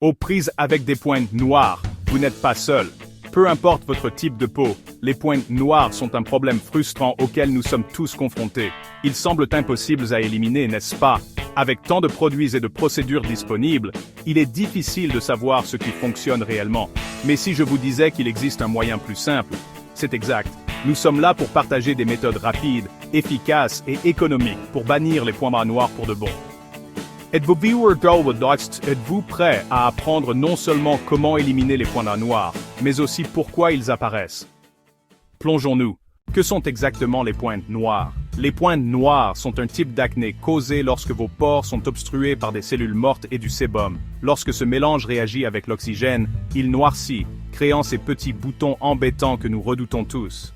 Aux prises avec des pointes noires, vous n'êtes pas seul. Peu importe votre type de peau, les pointes noires sont un problème frustrant auquel nous sommes tous confrontés. Ils semblent impossibles à éliminer, n'est-ce pas? Avec tant de produits et de procédures disponibles, il est difficile de savoir ce qui fonctionne réellement. Mais si je vous disais qu'il existe un moyen plus simple, c'est exact. Nous sommes là pour partager des méthodes rapides, efficaces et économiques pour bannir les points noirs pour de bon. Êtes-vous prêt à apprendre non seulement comment éliminer les points noirs, mais aussi pourquoi ils apparaissent? Plongeons-nous. Que sont exactement les pointes noires? Les pointes noires sont un type d'acné causé lorsque vos pores sont obstrués par des cellules mortes et du sébum. Lorsque ce mélange réagit avec l'oxygène, il noircit, créant ces petits boutons embêtants que nous redoutons tous.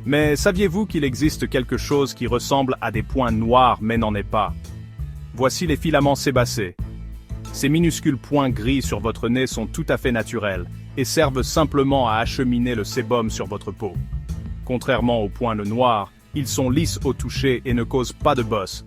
Mais saviez-vous qu'il existe quelque chose qui ressemble à des points noirs mais n'en est pas? Voici les filaments sébacés. Ces minuscules points gris sur votre nez sont tout à fait naturels et servent simplement à acheminer le sébum sur votre peau. Contrairement aux points noirs, ils sont lisses au toucher et ne causent pas de bosse.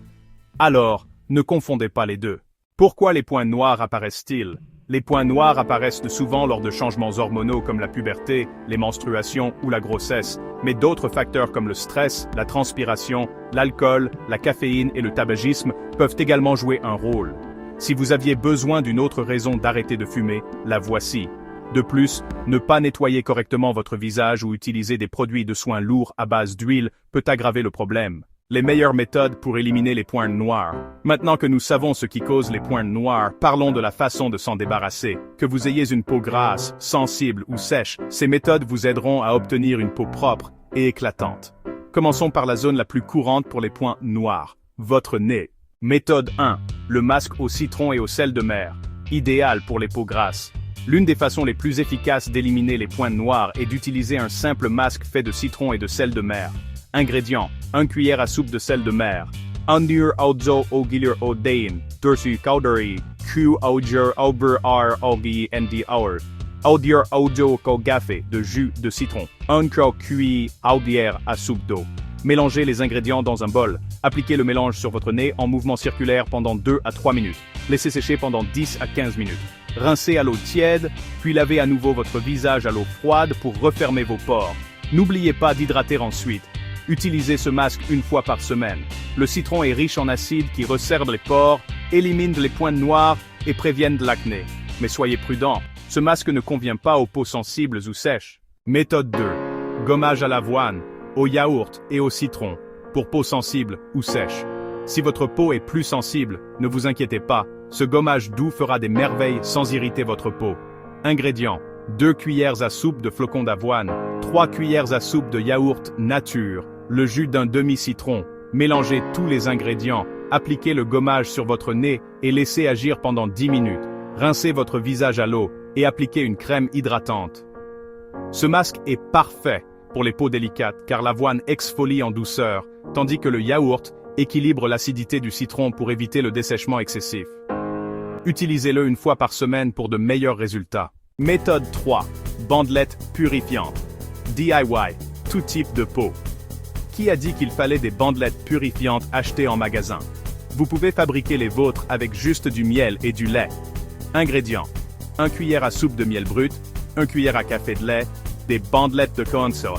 Alors, ne confondez pas les deux. Pourquoi les points noirs apparaissent-ils? Les points noirs apparaissent souvent lors de changements hormonaux comme la puberté, les menstruations ou la grossesse, mais d'autres facteurs comme le stress, la transpiration, l'alcool, la caféine et le tabagisme peuvent également jouer un rôle. Si vous aviez besoin d'une autre raison d'arrêter de fumer, la voici. De plus, ne pas nettoyer correctement votre visage ou utiliser des produits de soins lourds à base d'huile peut aggraver le problème. Les meilleures méthodes pour éliminer les points noirs. Maintenant que nous savons ce qui cause les points noirs, parlons de la façon de s'en débarrasser. Que vous ayez une peau grasse, sensible ou sèche, ces méthodes vous aideront à obtenir une peau propre et éclatante. Commençons par la zone la plus courante pour les points noirs, votre nez. Méthode 1. Le masque au citron et au sel de mer. Idéal pour les peaux grasses. L'une des façons les plus efficaces d'éliminer les points noirs est d'utiliser un simple masque fait de citron et de sel de mer. Ingrédients: 1 cuillère à soupe de sel de mer. Andir audzo ogilir odein, dursu kauderi, ku audir auber ogi ndi aur. Audir audio kogafe de jus de citron. 1 cuillère audière à soupe d'eau. Mélangez les ingrédients dans un bol. Appliquez le mélange sur votre nez en mouvement circulaire pendant 2 à 3 minutes. Laissez sécher pendant 10 à 15 minutes. Rincez à l'eau tiède, puis lavez à nouveau votre visage à l'eau froide pour refermer vos pores. N'oubliez pas d'hydrater ensuite. Utilisez ce masque une fois par semaine. Le citron est riche en acides qui resserrent les pores, éliminent les points noirs et préviennent de l'acné. Mais soyez prudents, ce masque ne convient pas aux peaux sensibles ou sèches. Méthode 2. Gommage à l'avoine, au yaourt et au citron, pour peau sensible ou sèche. Si votre peau est plus sensible, ne vous inquiétez pas, ce gommage doux fera des merveilles sans irriter votre peau. Ingrédients: 2 cuillères à soupe de flocons d'avoine, 3 cuillères à soupe de yaourt nature, le jus d'un demi-citron. Mélangez tous les ingrédients, appliquez le gommage sur votre nez et laissez agir pendant 10 minutes. Rincez votre visage à l'eau et appliquez une crème hydratante. Ce masque est parfait pour les peaux délicates car l'avoine exfolie en douceur, tandis que le yaourt équilibre l'acidité du citron pour éviter le dessèchement excessif. Utilisez-le une fois par semaine pour de meilleurs résultats. Méthode 3. Bandelettes purifiantes. DIY. Tout type de peau. Qui a dit qu'il fallait des bandelettes purifiantes achetées en magasin? Vous pouvez fabriquer les vôtres avec juste du miel et du lait. Ingrédients: 1 cuillère à soupe de miel brut, 1 cuillère à café de lait, des bandelettes de Conso,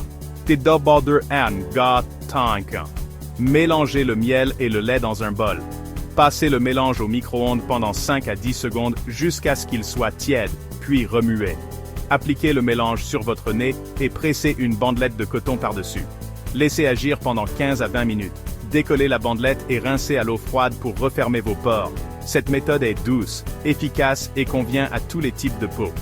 des border and got tank. Mélangez le miel et le lait dans un bol. Passez le mélange au micro-ondes pendant 5 à 10 secondes jusqu'à ce qu'il soit tiède, puis remuez. Appliquez le mélange sur votre nez et pressez une bandelette de coton par-dessus. Laissez agir pendant 15 à 20 minutes. Décollez la bandelette et rincez à l'eau froide pour refermer vos pores. Cette méthode est douce, efficace et convient à tous les types de peau.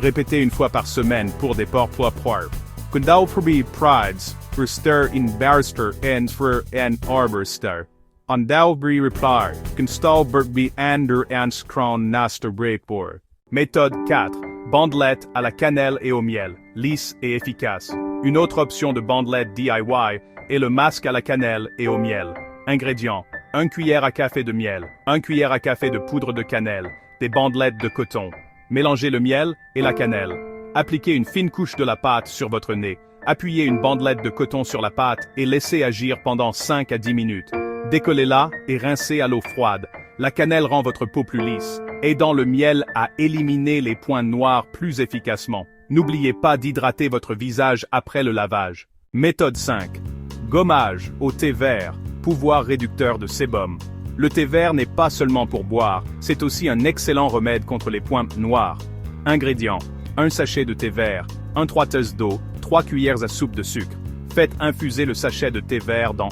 Répétez une fois par semaine pour des pores propres. Kundal probi prides, stir in barrister and for an arborster. Andalbri reply, constal bergby ander and skron naster breakboard. Méthode 4. Bandelette à la cannelle et au miel, lisse et efficace. Une autre option de bandelette DIY est le masque à la cannelle et au miel. Ingrédients: 1 cuillère à café de miel, 1 cuillère à café de poudre de cannelle, des bandelettes de coton. Mélangez le miel et la cannelle. Appliquez une fine couche de la pâte sur votre nez. Appuyez une bandelette de coton sur la pâte et laissez agir pendant 5 à 10 minutes. Décollez-la et rincez à l'eau froide. La cannelle rend votre peau plus lisse, aidant le miel à éliminer les points noirs plus efficacement. N'oubliez pas d'hydrater votre visage après le lavage. Méthode 5. Gommage au thé vert, pouvoir réducteur de sébum. Le thé vert n'est pas seulement pour boire, c'est aussi un excellent remède contre les points noirs. Ingrédients: 1 sachet de thé vert, 3 tasses d'eau, 3 cuillères à soupe de sucre. Faites infuser le sachet de thé vert dans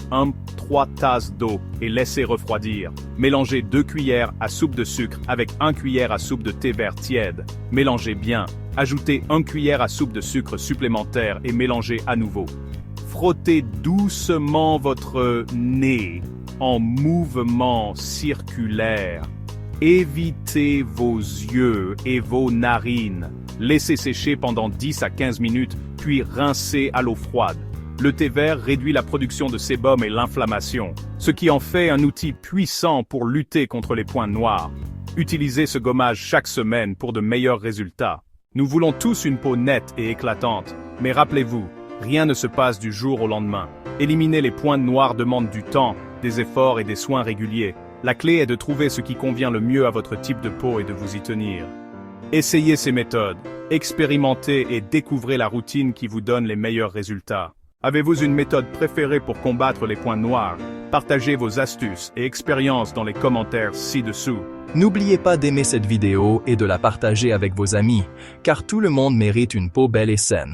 3 tasses d'eau et laissez refroidir. Mélangez 2 cuillères à soupe de sucre avec 1 cuillère à soupe de thé vert tiède. Mélangez bien. Ajoutez 1 cuillère à soupe de sucre supplémentaire et mélangez à nouveau. Frottez doucement votre nez en mouvement circulaire. Évitez vos yeux et vos narines. Laissez sécher pendant 10 à 15 minutes, puis rincez à l'eau froide. Le thé vert réduit la production de sébum et l'inflammation, ce qui en fait un outil puissant pour lutter contre les points noirs. Utilisez ce gommage chaque semaine pour de meilleurs résultats. Nous voulons tous une peau nette et éclatante, mais rappelez-vous, rien ne se passe du jour au lendemain. Éliminer les points noirs demande du temps, des efforts et des soins réguliers. La clé est de trouver ce qui convient le mieux à votre type de peau et de vous y tenir. Essayez ces méthodes, expérimentez et découvrez la routine qui vous donne les meilleurs résultats. Avez-vous une méthode préférée pour combattre les points noirs? Partagez vos astuces et expériences dans les commentaires ci-dessous. N'oubliez pas d'aimer cette vidéo et de la partager avec vos amis, car tout le monde mérite une peau belle et saine.